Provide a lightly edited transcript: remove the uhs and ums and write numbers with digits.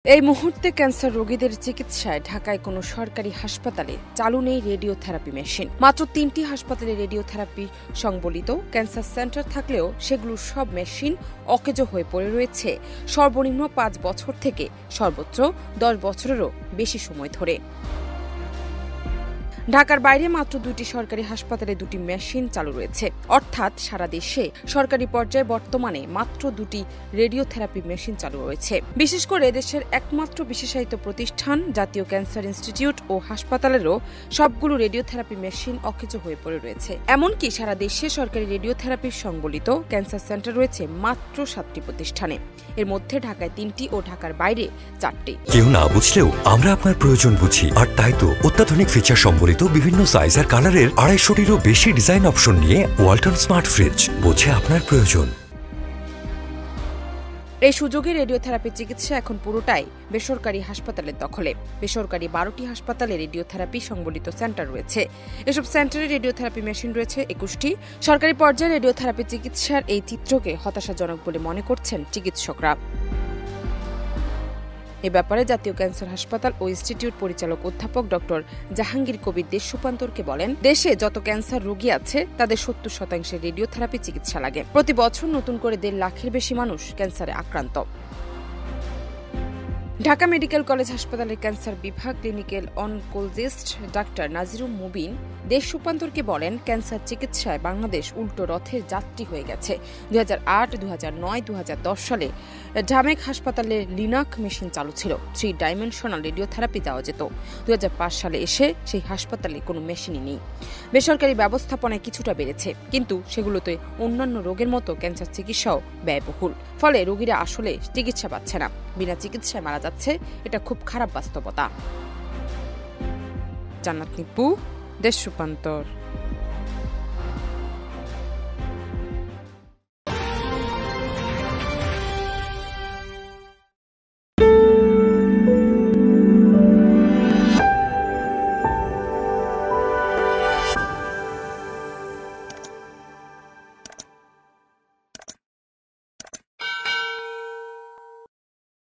এই মুহূর্তে ক্যান্সার রোগীদের চিকিৎসায় ঢাকায় কোনো সরকারি হাসপাতালে চালু নেই রেডিওথেরাপি মেশিন। মাত্র ৩টি হাসপাতালে রেডিওথেরাপি সংবলিত ক্যান্সার সেন্টার থাকলেও সেগুলোর সব মেশিন অকেজো হয়ে পড়ে রয়েছে সর্বনিম্ন ৫ বছর থেকে সর্বোচ্চ ১০ বছরেরও বেশি সময় ধরে। ঢাকার বাইরে মাত্র ২টি সরকারি হাসপাতালে ২টি মেশিন চালু রয়েছে, অর্থাৎ সারা দেশে সরকারি পর্যায়ে বর্তমানে মাত্র ২টি রেডিওথেরাপি মেশিন চালু রয়েছে। বিশেষ করে দেশের একমাত্র বিশেষায়িত প্রতিষ্ঠান জাতীয় ক্যান্সার ইনস্টিটিউট ও হাসপাতালেরও সবগুলো রেডিওথেরাপি মেশিন অকেজো হয়ে পড়ে রয়েছে। এমনকি সারা দেশে সরকারি রেডিওথেরাপির সংবলিত ক্যান্সার সেন্টার রয়েছে মাত্র ৭টি প্রতিষ্ঠানে। এর মধ্যে ঢাকায় ৩টি ও ঢাকার বাইরে ৪টি। কেউ না বুঝলেও আমরা আপনার প্রয়োজন বুঝি, আর তাই তো অত্যাধুনিক ফিচার সম্বলিত বিভিন্ন সাইজ আর কালারের ২৫০টিরও বেশি ডিজাইন অপশন নিয়ে ওয়ালটন স্মার্ট ফ্রিজ বোঝে আপনার প্রয়োজন। এই সুযোগে রেডিওথেরাপি চিকিৎসা এখন পুরোটাই বেসরকারি হাসপাতালের দখলে। বেসরকারি ১২টি হাসপাতালে রেডিওথেরাপি সংবলিত সেন্টার রয়েছে। এসব সেন্টারে রেডিওথেরাপি মেশিন রয়েছে ২১টি। সরকারি পর্যায়ে রেডিওথেরাপি চিকিৎসার এই চিত্রকে হতাশাজনক বলে মনে করছেন চিকিৎসকরা। এ ব্যাপারে জাতীয় ক্যান্সার হাসপাতাল ও ইনস্টিটিউট পরিচালক অধ্যাপক ড জাহাঙ্গীর কবির দেশ রূপান্তরকে বলেন, দেশে যত ক্যান্সার রোগী আছে তাদের ৭০% রেডিওথেরাপি চিকিৎসা লাগে। প্রতি বছর নতুন করে ১.৫ লাখের বেশি মানুষ ক্যান্সারে আক্রান্ত। ঢাকা মেডিকেল কলেজ হাসপাতালের ক্যান্সার বিভাগ clinical oncologist doctor Nazirul Mubin দেশ রূপান্তরকে বলেন, ক্যান্সার চিকিৎসায় বাংলাদেশ উল্টো রথের যাত্রী হয়ে গেছে। ২০০৮, ২০০৯, ২০১০ সালে ঢামেক হাসপাতালে লিনাক মেশিন চালু ছিল। 3 ডাইমেনশনাল রেডিওথেরাপি দেওয়া যেত। ২০০৫ সালে এসে সেই হাসপাতালে কোনো মেশিনই নেই। বেসরকারি ব্যবস্থাপনায় কিছুটা বেড়েছে, কিন্তু সেগুলোতে অন্যান্য রোগের মতো ক্যান্সার চিকিৎসাও ব্যয়বহুল। ফলে রোগীরা আসলে চিকিৎসা পাচ্ছে না, বিনা চিকিৎসায় মারা যাচ্ছে। এটা খুব খারাপ বাস্তবতা। জান্নাত নিপু, দেশ রূপান্তর।